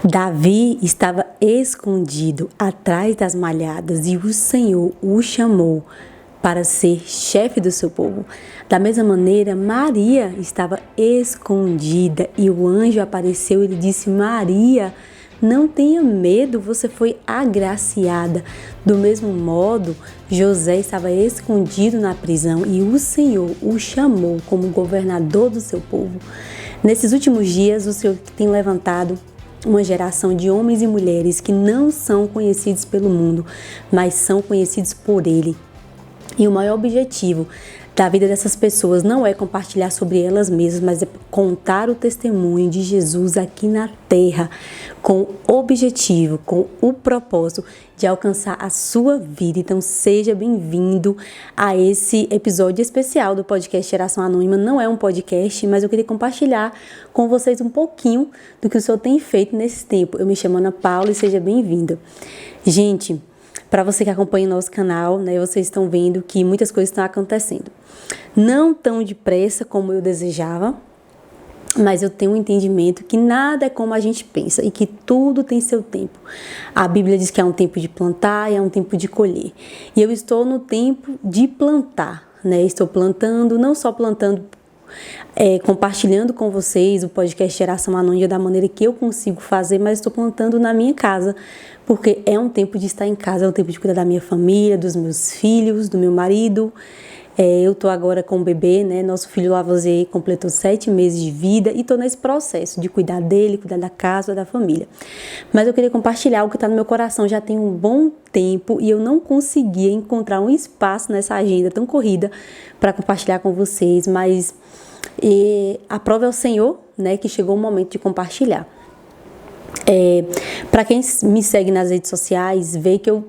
Davi estava escondido atrás das malhadas e o Senhor o chamou para ser chefe do seu povo. Da mesma maneira, Maria estava escondida e o anjo apareceu e lhe disse: Maria, não tenha medo, você foi agraciada. Do mesmo modo, José estava escondido na prisão e o Senhor o chamou como governador do seu povo. Nesses últimos dias, o Senhor tem levantado uma geração de homens e mulheres que não são conhecidos pelo mundo, mas são conhecidos por Ele. E o maior objetivo da vida dessas pessoas não é compartilhar sobre elas mesmas, mas é contar o testemunho de Jesus aqui na terra, com o objetivo, com o propósito de alcançar a sua vida. Então seja bem-vindo a esse episódio especial do podcast Geração Anônima. Não é um podcast, mas eu queria compartilhar com vocês um pouquinho do que o Senhor tem feito nesse tempo. Eu me chamo Ana Paula e seja bem-vinda. Gente, para você que acompanha o nosso canal, né, vocês estão vendo que muitas coisas estão acontecendo. Não tão depressa como eu desejava, mas eu tenho um entendimento que nada é como a gente pensa e que tudo tem seu tempo. A Bíblia diz que há um tempo de plantar e há um tempo de colher. E eu estou no tempo de plantar, né? Estou plantando, não só plantando, compartilhando com vocês o podcast Geração Anônima da maneira que eu consigo fazer, mas estou plantando na minha casa, porque é um tempo de estar em casa, é um tempo de cuidar da minha família, dos meus filhos, do meu marido. Eu estou agora com o bebê, né? Nosso filho Lavoisier completou 7 meses de vida e estou nesse processo de cuidar dele, cuidar da casa, da família. Mas eu queria compartilhar algo que está no meu coração já tem um bom tempo e eu não conseguia encontrar um espaço nessa agenda tão corrida para compartilhar com vocês, mas a prova é o Senhor, né? Que chegou o momento de compartilhar. Para quem me segue nas redes sociais, vê que eu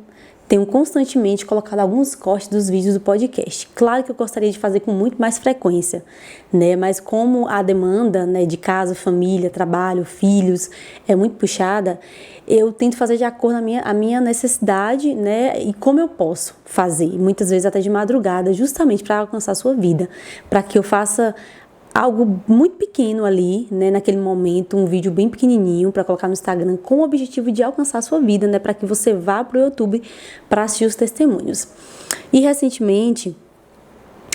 tenho constantemente colocado alguns cortes dos vídeos do podcast. Claro que eu gostaria de fazer com muito mais frequência, né? Mas como a demanda, né, de casa, família, trabalho, filhos é muito puxada, eu tento fazer de acordo com a minha necessidade, né? E como eu posso fazer, muitas vezes até de madrugada, justamente para alcançar a sua vida, para que eu faça algo muito pequeno ali, né, naquele momento, um vídeo bem pequenininho para colocar no Instagram com o objetivo de alcançar a sua vida, né, para que você vá para o YouTube para assistir os testemunhos. E recentemente,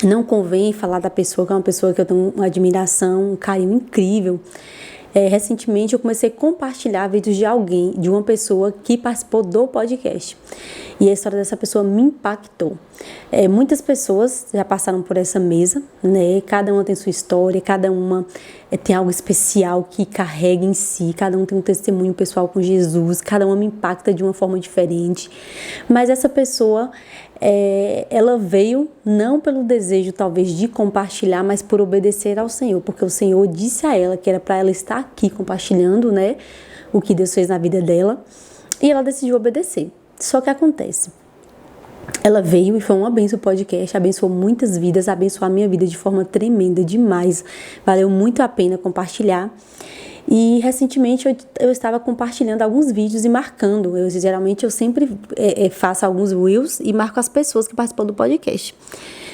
não convém falar da pessoa que é uma pessoa que eu tenho uma admiração, um carinho incrível. Recentemente eu comecei a compartilhar vídeos de alguém, de uma pessoa que participou do podcast. E a história dessa pessoa me impactou. Muitas pessoas já passaram por essa mesa, né? Cada uma tem sua história, cada uma tem algo especial que carrega em si, cada um tem um testemunho pessoal com Jesus, cada uma me impacta de uma forma diferente. Mas essa pessoa, ela veio não pelo desejo talvez de compartilhar, mas por obedecer ao Senhor, porque o Senhor disse a ela que era para ela estar aqui compartilhando, né, o que Deus fez na vida dela, e ela decidiu obedecer. Só que acontece, ela veio e foi uma bênção o podcast, abençoou muitas vidas, abençoou a minha vida de forma tremenda, demais, valeu muito a pena compartilhar. E recentemente eu estava compartilhando alguns vídeos e marcando. Geralmente eu sempre faço alguns reels e marco as pessoas que participam do podcast.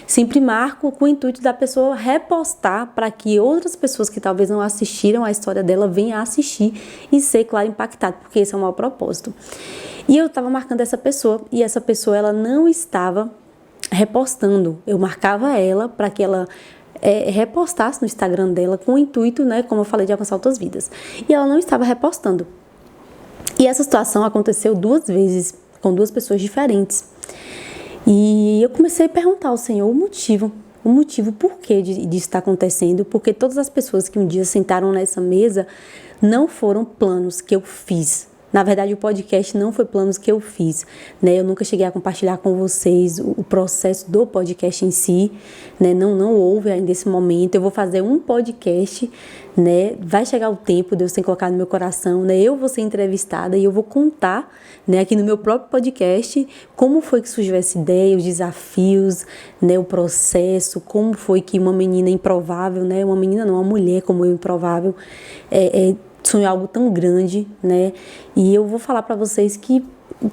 Sempre marco com o intuito da pessoa repostar para que outras pessoas que talvez não assistiram a história dela venham a assistir e ser, claro, impactado, porque esse é o maior propósito. E eu estava marcando essa pessoa e essa pessoa ela não estava repostando. Eu marcava ela para que ela repostasse no Instagram dela com o intuito, né, como eu falei, de alcançar outras vidas. E ela não estava repostando. E essa situação aconteceu 2 vezes com 2 pessoas diferentes. E eu comecei a perguntar ao Senhor o motivo por que disso está acontecendo, porque todas as pessoas que um dia sentaram nessa mesa não foram planos que eu fiz. Na verdade, o podcast não foi planos que eu fiz, né? Eu nunca cheguei a compartilhar com vocês o processo do podcast em si, né? Não houve ainda esse momento. Eu vou fazer um podcast, né? Vai chegar o tempo, Deus tem colocado no meu coração, né? Eu vou ser entrevistada e eu vou contar, né, aqui no meu próprio podcast como foi que surgiu essa ideia, os desafios, né, o processo, como foi que uma menina improvável, né? Uma menina não, uma mulher como eu improvável, sonhou algo tão grande, né? E eu vou falar para vocês que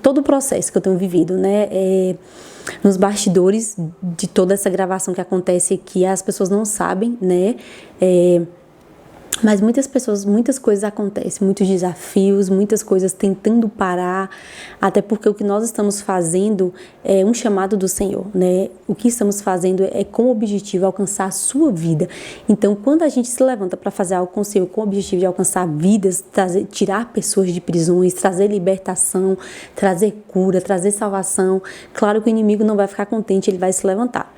todo o processo que eu tenho vivido, né? Nos bastidores de toda essa gravação que acontece aqui, as pessoas não sabem, né? Mas muitas pessoas, muitas coisas acontecem, muitos desafios, muitas coisas tentando parar, até porque o que nós estamos fazendo é um chamado do Senhor, né? O que estamos fazendo é com o objetivo de alcançar a sua vida. Então, quando a gente se levanta para fazer algo com o Senhor, com o objetivo de alcançar vidas, tirar pessoas de prisões, trazer libertação, trazer cura, trazer salvação, claro que o inimigo não vai ficar contente, ele vai se levantar.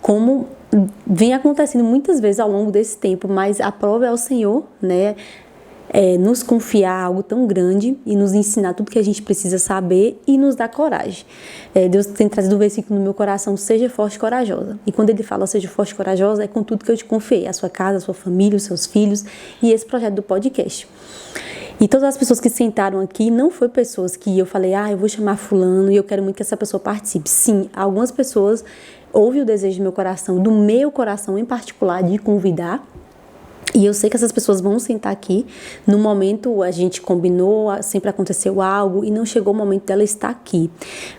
Como vem acontecendo muitas vezes ao longo desse tempo, mas a prova é o Senhor, né? Nos confiar algo tão grande e nos ensinar tudo que a gente precisa saber e nos dar coragem. Deus tem trazido um versículo no meu coração: seja forte e corajosa. E quando ele fala seja forte e corajosa, é com tudo que eu te confiei: a sua casa, a sua família, os seus filhos e esse projeto do podcast. E todas as pessoas que sentaram aqui não foi pessoas que eu falei, eu vou chamar fulano e eu quero muito que essa pessoa participe. Sim, algumas pessoas houve o desejo do meu coração em particular, de convidar. E eu sei que essas pessoas vão sentar aqui. No momento a gente combinou, sempre aconteceu algo e não chegou o momento dela estar aqui.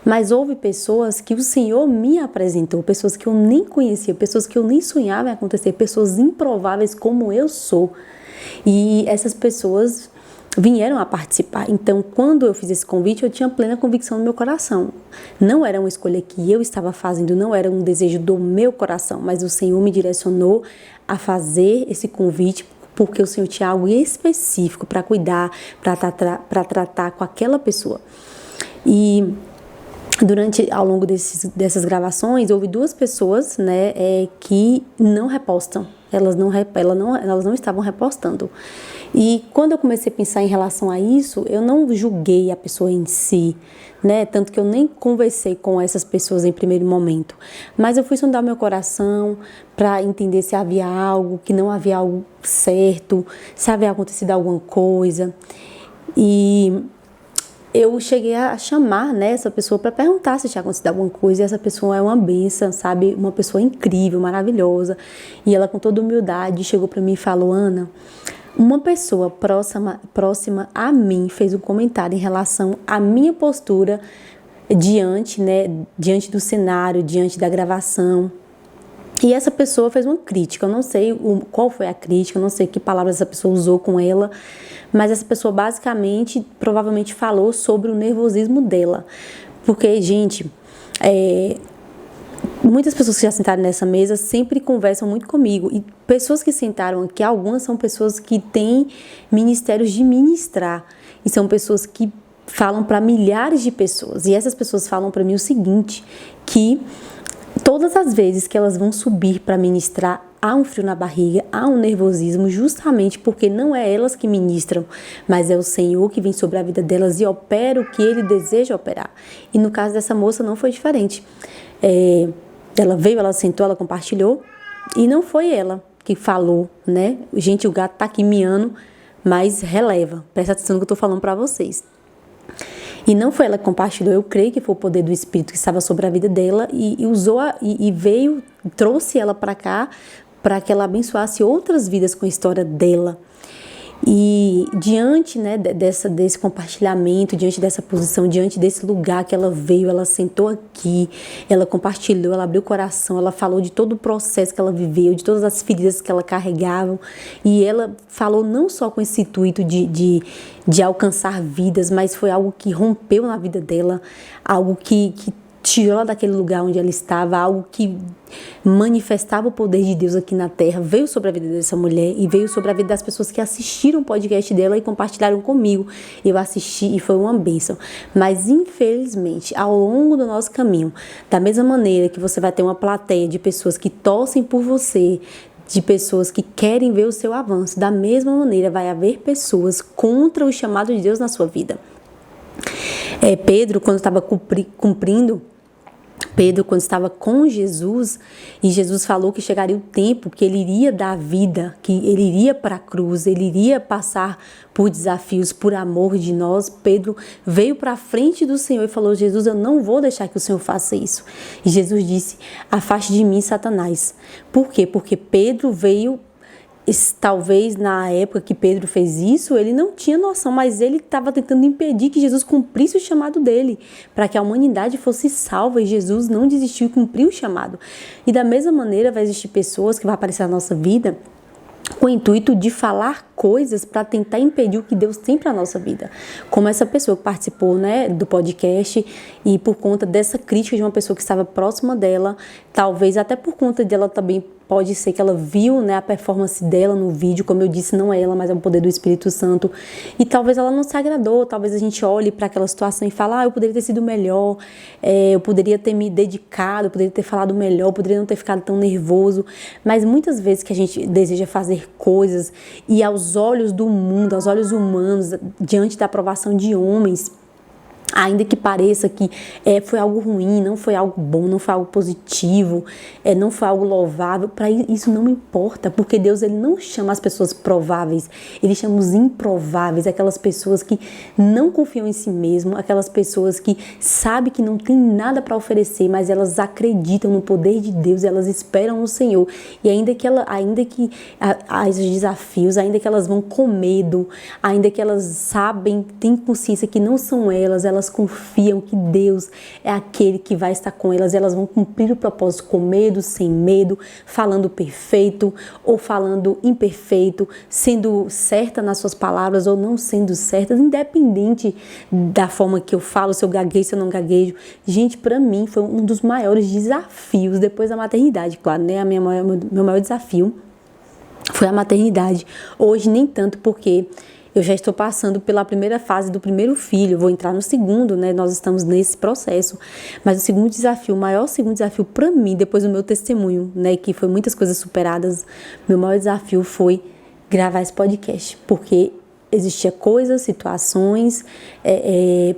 Mas houve pessoas que o Senhor me apresentou, pessoas que eu nem conhecia, pessoas que eu nem sonhava em acontecer, pessoas improváveis como eu sou. E essas pessoas vieram a participar. Então, quando eu fiz esse convite, eu tinha plena convicção no meu coração. Não era uma escolha que eu estava fazendo, não era um desejo do meu coração, mas o Senhor me direcionou a fazer esse convite porque o Senhor tinha algo específico para cuidar, para tratar com aquela pessoa. E ao longo dessas gravações, houve 2 pessoas, né, que não repostam. Elas não estavam repostando. E quando eu comecei a pensar em relação a isso, eu não julguei a pessoa em si, né? Tanto que eu nem conversei com essas pessoas em primeiro momento. Mas eu fui sondar meu coração para entender se havia algo, que não havia algo certo, se havia acontecido alguma coisa. E eu cheguei a chamar, né, essa pessoa para perguntar se tinha acontecido alguma coisa. E essa pessoa é uma bênção, sabe? Uma pessoa incrível, maravilhosa. E ela, com toda humildade, chegou para mim e falou: Ana, uma pessoa próxima a mim fez um comentário em relação à minha postura diante do cenário, diante da gravação. E essa pessoa fez uma crítica. Eu não sei qual foi a crítica, eu não sei que palavras essa pessoa usou com ela, mas essa pessoa basicamente, provavelmente falou sobre o nervosismo dela. Porque, gente, muitas pessoas que já sentaram nessa mesa sempre conversam muito comigo. E pessoas que sentaram aqui, algumas são pessoas que têm ministérios de ministrar. E são pessoas que falam para milhares de pessoas. E essas pessoas falam para mim o seguinte, que todas as vezes que elas vão subir para ministrar, há um frio na barriga, há um nervosismo, justamente porque não é elas que ministram, mas é o Senhor que vem sobre a vida delas e opera o que Ele deseja operar. E no caso dessa moça não foi diferente. Ela veio, ela sentou, ela compartilhou, e não foi ela que falou, né? Gente, o gato tá aqui miando, mas releva, presta atenção no que eu tô falando para vocês. E não foi ela que compartilhou, eu creio que foi o poder do Espírito que estava sobre a vida dela e usou e veio, trouxe ela para cá para que ela abençoasse outras vidas com a história dela. E diante, né, desse compartilhamento, diante dessa posição, diante desse lugar que ela veio, ela sentou aqui, ela compartilhou, ela abriu o coração, ela falou de todo o processo que ela viveu, de todas as feridas que ela carregava, e ela falou não só com esse intuito de alcançar vidas, mas foi algo que rompeu na vida dela, algo que tirou ela daquele lugar onde ela estava, algo que manifestava o poder de Deus aqui na terra, veio sobre a vida dessa mulher e veio sobre a vida das pessoas que assistiram o podcast dela e compartilharam comigo. Eu assisti e foi uma bênção. Mas infelizmente, ao longo do nosso caminho, da mesma maneira que você vai ter uma plateia de pessoas que torcem por você, de pessoas que querem ver o seu avanço, da mesma maneira vai haver pessoas contra o chamado de Deus na sua vida. Pedro, quando estava quando estava com Jesus, e Jesus falou que chegaria o tempo que ele iria dar vida, que ele iria para a cruz, ele iria passar por desafios, por amor de nós. Pedro veio para a frente do Senhor e falou: Jesus, eu não vou deixar que o Senhor faça isso. E Jesus disse: afaste de mim, Satanás. Por quê? Porque Pedro veio... Talvez na época que Pedro fez isso, ele não tinha noção, mas ele estava tentando impedir que Jesus cumprisse o chamado dele, para que a humanidade fosse salva, e Jesus não desistiu e cumpriu o chamado. E da mesma maneira vai existir pessoas que vão aparecer na nossa vida com o intuito de falar coisas para tentar impedir o que Deus tem para a nossa vida. Como essa pessoa que participou, né, do podcast, e por conta dessa crítica de uma pessoa que estava próxima dela, talvez até por conta dela também, pode ser que ela viu, né, a performance dela no vídeo, como eu disse, não é ela, mas é o poder do Espírito Santo, e talvez ela não se agradou, talvez a gente olhe para aquela situação e fale, eu poderia ter sido melhor, eu poderia ter me dedicado, eu poderia ter falado melhor, eu poderia não ter ficado tão nervoso, mas muitas vezes que a gente deseja fazer coisas e aos olhos do mundo, aos olhos humanos, diante da aprovação de homens, ainda que pareça que foi algo ruim, não foi algo bom, não foi algo positivo, não foi algo louvável, para isso não importa, porque Deus ele não chama as pessoas prováveis, Ele chama os improváveis, aquelas pessoas que não confiam em si mesmo, aquelas pessoas que sabem que não tem nada para oferecer, mas elas acreditam no poder de Deus, elas esperam no Senhor, e ainda que os desafios, ainda que elas vão com medo, ainda que elas sabem, têm consciência que não são elas confiam que Deus é aquele que vai estar com elas, elas vão cumprir o propósito com medo, sem medo, falando perfeito ou falando imperfeito, sendo certa nas suas palavras ou não sendo certa, independente da forma que eu falo, se eu gaguejo, se eu não gaguejo. Gente, para mim foi um dos maiores desafios depois da maternidade, claro, né? Meu maior desafio foi a maternidade. Hoje nem tanto, porque eu já estou passando pela primeira fase do primeiro filho, vou entrar no segundo, né? Nós estamos nesse processo. Mas o segundo desafio, o maior segundo desafio para mim, depois do meu testemunho, né? Que foi muitas coisas superadas, meu maior desafio foi gravar esse podcast, porque existia coisas, situações,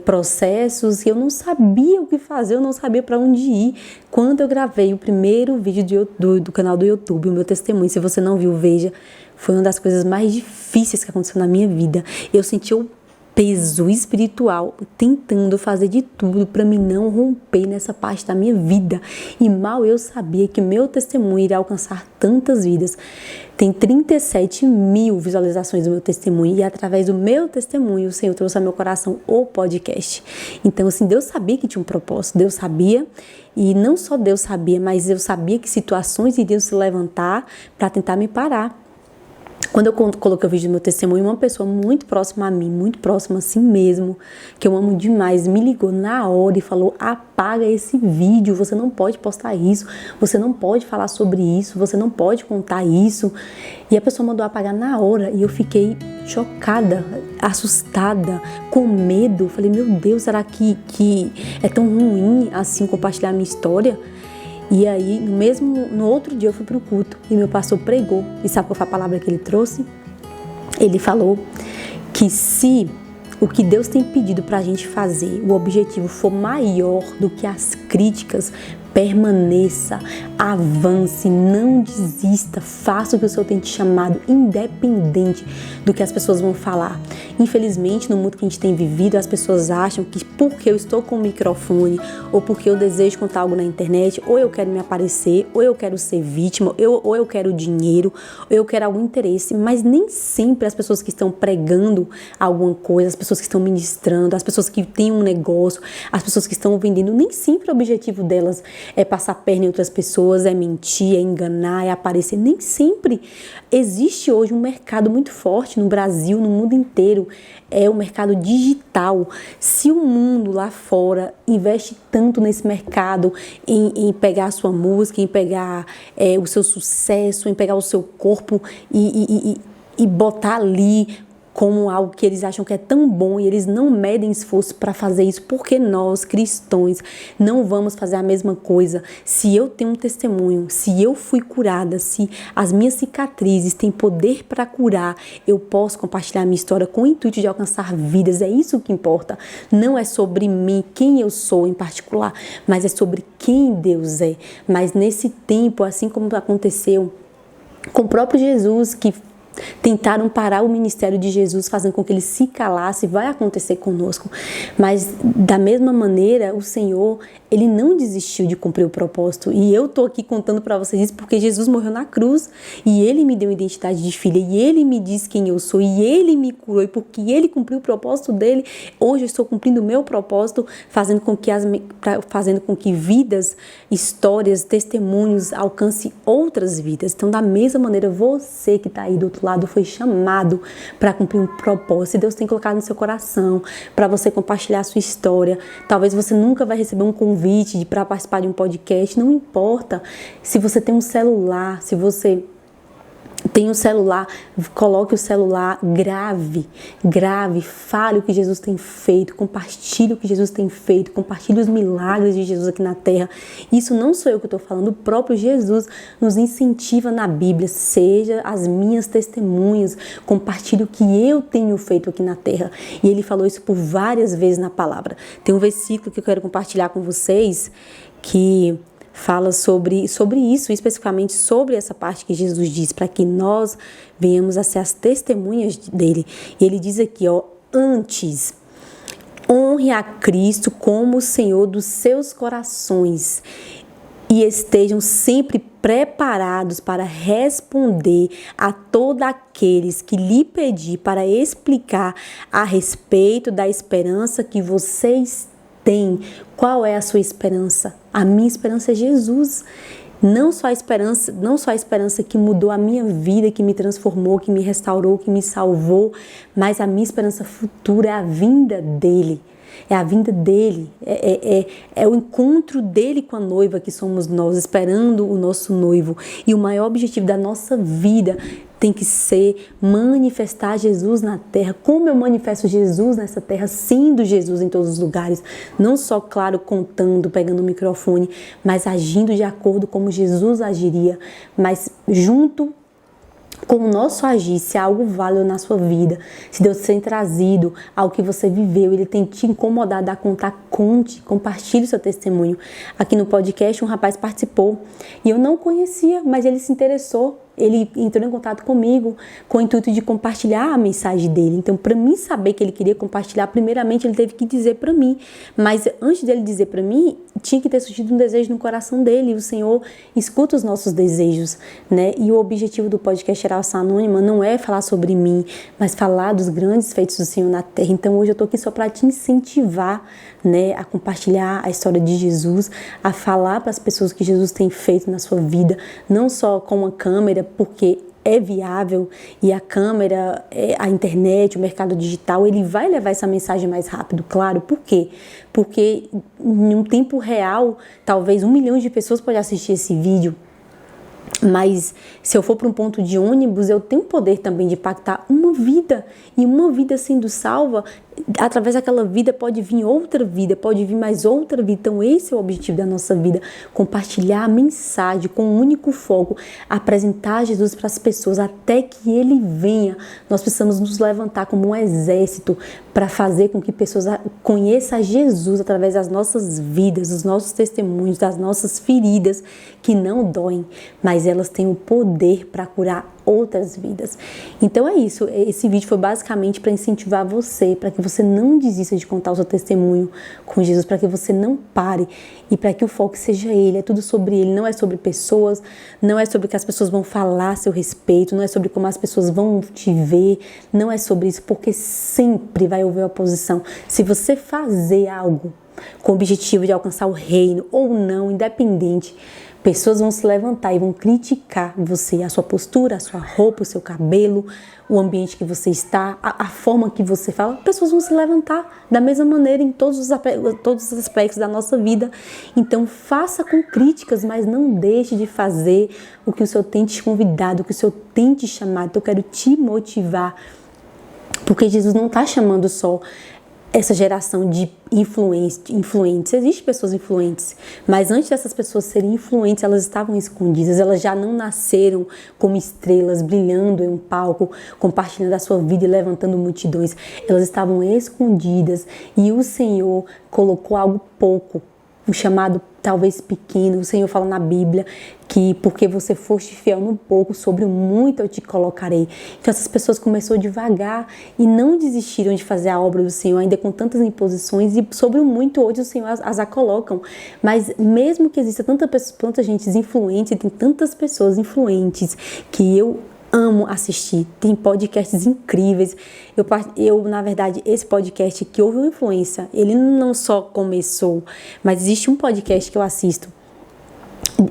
processos que eu não sabia o que fazer, eu não sabia para onde ir. Quando eu gravei o primeiro vídeo do canal do YouTube, o meu testemunho, se você não viu, veja, foi uma das coisas mais difíceis que aconteceu na minha vida. Eu senti o peso espiritual, tentando fazer de tudo para me não romper nessa parte da minha vida. E mal eu sabia que meu testemunho iria alcançar tantas vidas. Tem 37 mil visualizações do meu testemunho e através do meu testemunho o Senhor trouxe ao meu coração o podcast. Então, assim, Deus sabia que tinha um propósito, Deus sabia, e não só Deus sabia, mas eu sabia que situações iriam se levantar para tentar me parar. Quando eu coloquei o vídeo do meu testemunho, uma pessoa muito próxima a mim, muito próxima assim mesmo, que eu amo demais, me ligou na hora e falou: apaga esse vídeo, você não pode postar isso, você não pode falar sobre isso, você não pode contar isso. E a pessoa mandou apagar na hora e eu fiquei chocada, assustada, com medo. Falei: meu Deus, será que é tão ruim assim compartilhar a minha história? E aí, no outro dia eu fui pro culto e meu pastor pregou. E sabe qual foi a palavra que ele trouxe? Ele falou que se o que Deus tem pedido pra gente fazer, o objetivo for maior do que as críticas, permaneça, avance, não desista, faça o que o Senhor tem te chamado, independente do que as pessoas vão falar. Infelizmente, no mundo que a gente tem vivido, as pessoas acham que porque eu estou com o microfone, ou porque eu desejo contar algo na internet, ou eu quero me aparecer, ou eu quero ser vítima, ou eu quero dinheiro, ou eu quero algum interesse, mas nem sempre as pessoas que estão pregando alguma coisa, as pessoas que estão ministrando, as pessoas que têm um negócio, as pessoas que estão vendendo, nem sempre o objetivo delas é passar perna em outras pessoas, é mentir, é enganar, é aparecer. Nem sempre. Existe hoje um mercado muito forte no Brasil, no mundo inteiro, é o mercado digital. Se o mundo lá fora investe tanto nesse mercado, em pegar a sua música, em pegar o seu sucesso, em pegar o seu corpo e botar ali como algo que eles acham que é tão bom e eles não medem esforço para fazer isso, porque nós, cristãos, não vamos fazer a mesma coisa? Se eu tenho um testemunho, se eu fui curada, se as minhas cicatrizes têm poder para curar, eu posso compartilhar a minha história com o intuito de alcançar vidas. É isso que importa. Não é sobre mim, quem eu sou em particular, mas é sobre quem Deus é. Mas nesse tempo, assim como aconteceu com o próprio Jesus, que tentaram parar o ministério de Jesus, fazendo com que ele se calasse. Vai acontecer conosco. Mas da mesma maneira, o Senhor, ele não desistiu de cumprir o propósito. E eu tô aqui contando para vocês isso porque Jesus morreu na cruz e ele me deu identidade de filha e ele me diz quem eu sou e ele me curou, e porque ele cumpriu o propósito dele, hoje eu estou cumprindo o meu propósito, fazendo com que vidas, histórias, testemunhos alcance outras vidas. Então, da mesma maneira, você que está aí do outro lado foi chamado para cumprir um propósito. E Deus tem colocado no seu coração para você compartilhar a sua história. Talvez você nunca vai receber um convite para participar de um podcast. Não importa se você tem um celular, se você tem um celular, coloque o celular, grave, fale o que Jesus tem feito, compartilhe o que Jesus tem feito, compartilhe os milagres de Jesus aqui na terra. Isso não sou eu que estou falando, o próprio Jesus nos incentiva na Bíblia, seja as minhas testemunhas, compartilhe o que eu tenho feito aqui na terra. E ele falou isso por várias vezes na palavra. Tem um versículo que eu quero compartilhar com vocês que fala sobre isso, especificamente sobre essa parte que Jesus diz, para que nós venhamos a ser as testemunhas dele. E ele diz aqui, antes, honre a Cristo como o Senhor dos seus corações e estejam sempre preparados para responder a todos aqueles que lhe pedir para explicar a respeito da esperança que vocês têm. Qual é a sua esperança? A minha esperança é Jesus. Não só a esperança que mudou a minha vida, que me transformou, que me restaurou, que me salvou, mas a minha esperança futura é a vinda dele. É a vinda dele, é o encontro dele com a noiva que somos nós, esperando o nosso noivo. E o maior objetivo da nossa vida tem que ser manifestar Jesus na terra. Como eu manifesto Jesus nessa terra, sendo Jesus em todos os lugares? Não só, claro, contando, pegando o microfone, mas agindo de acordo como Jesus agiria, mas junto com o nosso agir, se algo válido na sua vida, se Deus tem trazido ao que você viveu, Ele tem te incomodado a contar, conte, compartilhe o seu testemunho. Aqui no podcast um rapaz participou e eu não conhecia, mas ele se interessou. Ele entrou em contato comigo com o intuito de compartilhar a mensagem dele. Então, para mim saber que ele queria compartilhar, primeiramente ele teve que dizer para mim. Mas antes dele dizer para mim, tinha que ter surgido um desejo no coração dele. E o Senhor escuta os nossos desejos, né? E o objetivo do podcast Geração Anônima não é falar sobre mim, mas falar dos grandes feitos do Senhor na terra. Então, hoje eu tô aqui só para te incentivar, né, a compartilhar a história de Jesus, a falar para as pessoas o que Jesus tem feito na sua vida, não só com uma câmera, porque é viável e a câmera, a internet, o mercado digital, ele vai levar essa mensagem mais rápido, claro. Por quê? Porque em um tempo real, talvez 1 milhão de pessoas podem assistir esse vídeo. Mas se eu for para um ponto de ônibus, eu tenho o poder também de impactar uma vida. E uma vida sendo salva, através daquela vida pode vir outra vida, pode vir mais outra vida. Então esse é o objetivo da nossa vida, compartilhar a mensagem com um único foco, apresentar Jesus para as pessoas até que Ele venha. Nós precisamos nos levantar como um exército para fazer com que pessoas conheçam Jesus através das nossas vidas, dos nossos testemunhos, das nossas feridas que não doem, mas elas têm o poder para curar outras vidas. Então é isso, esse vídeo foi basicamente para incentivar você, para que você não desista de contar o seu testemunho com Jesus, para que você não pare e para que o foco seja Ele, é tudo sobre Ele, não é sobre pessoas, não é sobre o que as pessoas vão falar a seu respeito, não é sobre como as pessoas vão te ver, não é sobre isso, porque sempre vai haver oposição. Se você fazer algo com o objetivo de alcançar o reino ou não, independente, pessoas vão se levantar e vão criticar você, a sua postura, a sua roupa, o seu cabelo, o ambiente que você está, a forma que você fala. Pessoas vão se levantar da mesma maneira em todos os aspectos da nossa vida. Então faça com críticas, mas não deixe de fazer o que o Senhor tem te convidado, o que o Senhor tem te chamado. Então eu quero te motivar, porque Jesus não está chamando só essa geração de influentes. Existem pessoas influentes, mas antes dessas pessoas serem influentes, elas estavam escondidas, elas já não nasceram como estrelas, brilhando em um palco, compartilhando a sua vida e levantando multidões. Elas estavam escondidas e o Senhor colocou algo pouco, o chamado talvez pequeno. O Senhor fala na Bíblia que porque você foste fiel no pouco, sobre o muito eu te colocarei. Então essas pessoas começaram devagar e não desistiram de fazer a obra do Senhor, ainda com tantas imposições, e sobre o muito hoje o Senhor as colocam. Mas mesmo que exista tanta gente influente, tem tantas pessoas influentes que eu amo assistir, tem podcasts incríveis. Na verdade, esse podcast que houve uma influência, ele não só começou, mas existe um podcast que eu assisto,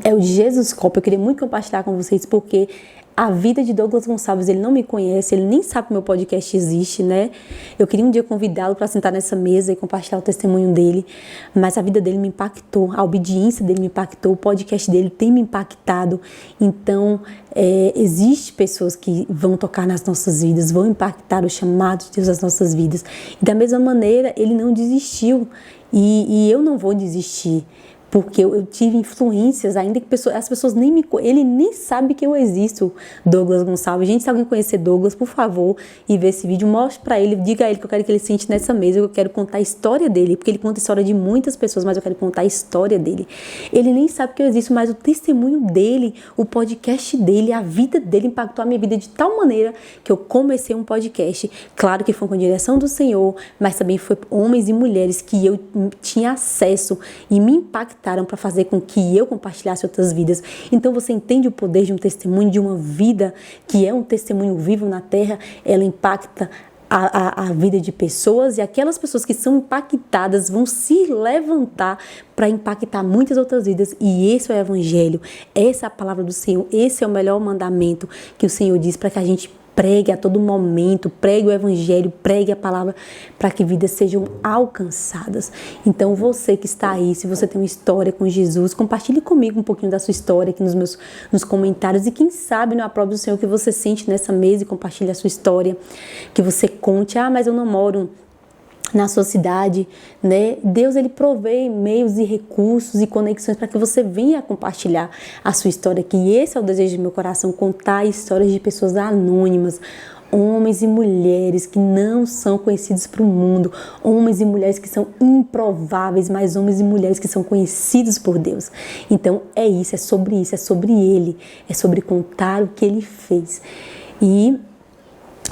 é o de Jesus Cop. Eu queria muito compartilhar com vocês, porque a vida de Douglas Gonçalves, ele não me conhece, ele nem sabe que meu podcast existe, né? Eu queria um dia convidá-lo para sentar nessa mesa e compartilhar o testemunho dele, mas a vida dele me impactou, a obediência dele me impactou, o podcast dele tem me impactado. Então, existe pessoas que vão tocar nas nossas vidas, vão impactar o chamado de Deus nas nossas vidas. E da mesma maneira, ele não desistiu, e eu não vou desistir. Porque eu tive influências, ainda que as pessoas ele nem sabe que eu existo, Douglas Gonçalves. Gente, se alguém conhecer Douglas, por favor, e ver esse vídeo, mostre pra ele, diga a ele que eu quero que ele sente nessa mesa, eu quero contar a história dele, porque ele conta a história de muitas pessoas, mas eu quero contar a história dele. Ele nem sabe que eu existo, mas o testemunho dele, o podcast dele, a vida dele impactou a minha vida de tal maneira que eu comecei um podcast. Claro que foi com a direção do Senhor, mas também foi homens e mulheres que eu tinha acesso e me impactaram para fazer com que eu compartilhasse outras vidas. Então você entende o poder de um testemunho, de uma vida que é um testemunho vivo na terra. Ela impacta a vida de pessoas, e aquelas pessoas que são impactadas vão se levantar para impactar muitas outras vidas. E esse é o Evangelho, essa é a palavra do Senhor, esse é o melhor mandamento que o Senhor diz para que a gente pregue a todo momento, pregue o Evangelho, pregue a palavra, para que vidas sejam alcançadas. Então você que está aí, se você tem uma história com Jesus, compartilhe comigo um pouquinho da sua história aqui nos comentários, e quem sabe no aprovo do Senhor que você sente nessa mesa, e compartilhe a sua história, que você conte, mas eu não moro na sua cidade, né? Deus, ele provê meios e recursos e conexões para que você venha compartilhar a sua história aqui. E esse é o desejo do meu coração, contar histórias de pessoas anônimas, homens e mulheres que não são conhecidos para o mundo, homens e mulheres que são improváveis, mas homens e mulheres que são conhecidos por Deus. Então é isso, é sobre Ele, é sobre contar o que Ele fez. E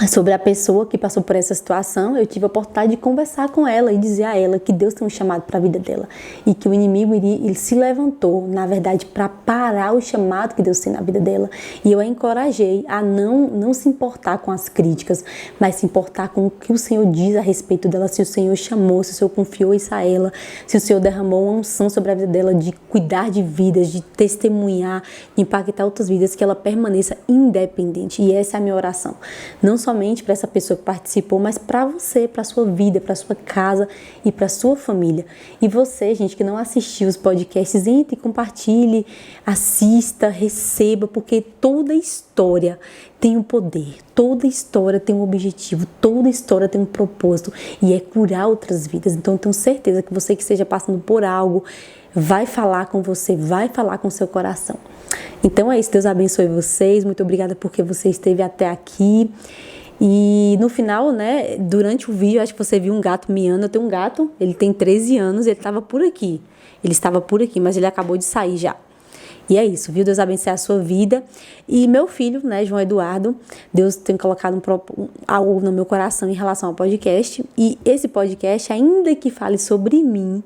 sobre a pessoa que passou por essa situação, eu tive a oportunidade de conversar com ela e dizer a ela que Deus tem um chamado para a vida dela e que o inimigo ele se levantou, na verdade, para parar o chamado que Deus tem na vida dela. E eu a encorajei a não se importar com as críticas, mas se importar com o que o Senhor diz a respeito dela, se o Senhor chamou, se o Senhor confiou isso a ela, se o Senhor derramou uma unção sobre a vida dela de cuidar de vidas, de testemunhar, de impactar outras vidas, que ela permaneça independente. E essa é a minha oração. Não somente para essa pessoa que participou, mas para você, para a sua vida, para a sua casa e para a sua família. E você, gente, que não assistiu os podcasts, entre, compartilhe, assista, receba, porque toda história tem um poder, toda história tem um objetivo, toda história tem um propósito, e é curar outras vidas. Então eu tenho certeza que você que esteja passando por algo, vai falar com você, vai falar com o seu coração. Então é isso, Deus abençoe vocês, muito obrigada porque você esteve até aqui. E no final, né, durante o vídeo, acho que você viu um gato miando. Eu tenho um gato, ele tem 13 anos, ele estava por aqui. Ele estava por aqui, mas ele acabou de sair já. E é isso, viu? Deus abençoe a sua vida. E meu filho, né, João Eduardo, Deus tem colocado algo no meu coração em relação ao podcast. E esse podcast, ainda que fale sobre mim,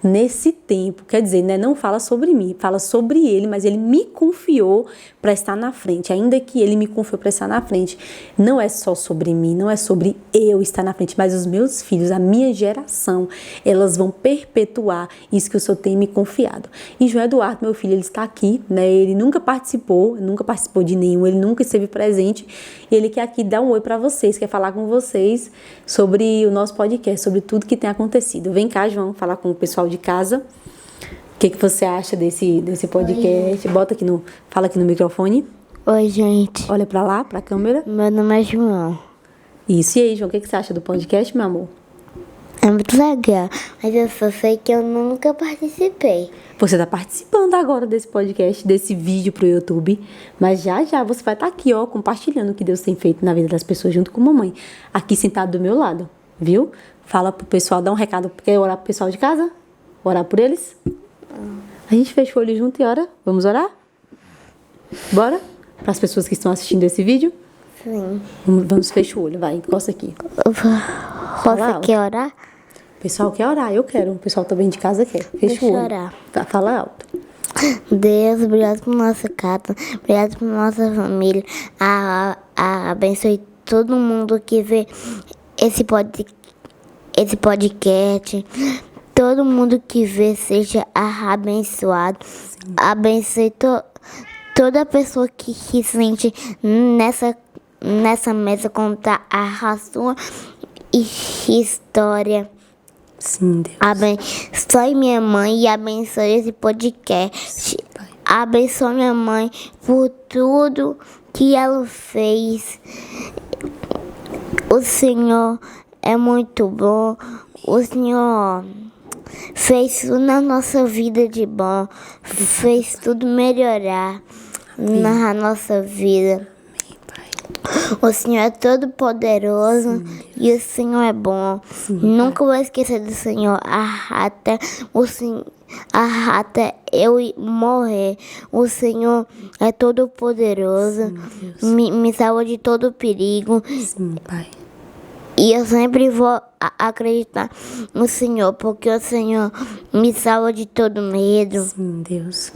nesse tempo, quer dizer, né, não fala sobre mim, fala sobre ele, mas ele me confiou para estar na frente. Ainda que ele me confiou para estar na frente, não é só sobre mim, não é sobre eu estar na frente, mas os meus filhos, a minha geração, elas vão perpetuar isso que o Senhor tem me confiado. E João Eduardo, meu filho, ele está aqui, né, ele nunca participou de nenhum, ele nunca esteve presente, e ele quer aqui dar um oi para vocês, quer falar com vocês sobre o nosso podcast, sobre tudo que tem acontecido. Vem cá, João, falar com o pessoal de casa. O que você acha desse podcast? Oi. Fala aqui no microfone. Oi, gente. Olha pra lá, pra câmera. Meu nome é João. Isso, e aí, João, o que você acha do podcast, meu amor? É muito legal, mas eu só sei que eu nunca participei. Você tá participando agora desse podcast, desse vídeo pro YouTube, mas já você vai estar aqui, ó, compartilhando o que Deus tem feito na vida das pessoas junto com a mamãe, aqui sentado do meu lado, viu? Fala pro pessoal, dá um recado, quer orar pro pessoal de casa? Orar por eles? A gente fecha o olho junto e ora. Vamos orar? Bora? Para as pessoas que estão assistindo esse vídeo? Sim. Vamos fechar o olho, vai, encosta aqui. Você quer orar? O pessoal quer orar, eu quero. O pessoal também de casa quer. Fecha o olho. Orar. Tá, fala alto. Deus, obrigado por nossa casa, obrigado por nossa família. Abençoe todo mundo que vê esse podcast. Todo mundo que vê seja abençoado. Abençoe toda pessoa que se sente nessa mesa contar a sua história. Sim, Deus. Abençoe minha mãe e abençoe esse podcast. Sim, Pai. Abençoe minha mãe por tudo que ela fez. O Senhor é muito bom. O Senhor fez tudo na nossa vida de bom. Fez tudo melhorar na nossa vida. O Senhor é todo poderoso. Sim, e o Senhor é bom. Sim, nunca vou esquecer do Senhor até eu morrer. O Senhor é todo poderoso. Me salva de todo perigo. Sim, Pai. E eu sempre vou acreditar no Senhor, porque o Senhor me salva de todo medo. Sim, Deus.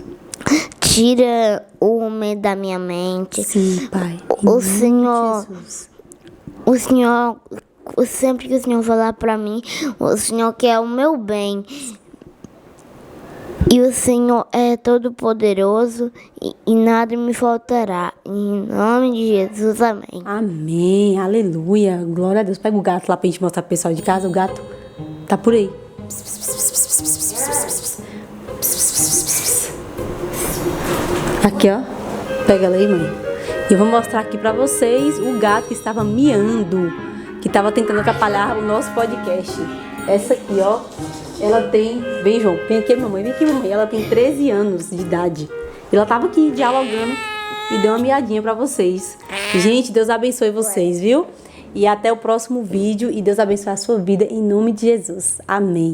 Tira o medo da minha mente. Sim, Pai. O Senhor, sempre que o Senhor falar para mim, o Senhor quer o meu bem. E o Senhor é todo poderoso e nada me faltará. Em nome de Jesus, amém. Amém, aleluia. Glória a Deus. Pega o gato lá pra gente mostrar pro pessoal de casa. O gato tá por aí. Aqui, ó. Pega ela aí, mãe. E eu vou mostrar aqui pra vocês o gato que estava miando, que estava tentando atrapalhar o nosso podcast. Essa aqui, ó. Ela tem... Vem, João. Vem aqui, mamãe. Vem aqui, mamãe. Ela tem 13 anos de idade. Ela tava aqui dialogando e deu uma miadinha pra vocês. Gente, Deus abençoe vocês, viu? E até o próximo vídeo. E Deus abençoe a sua vida em nome de Jesus. Amém.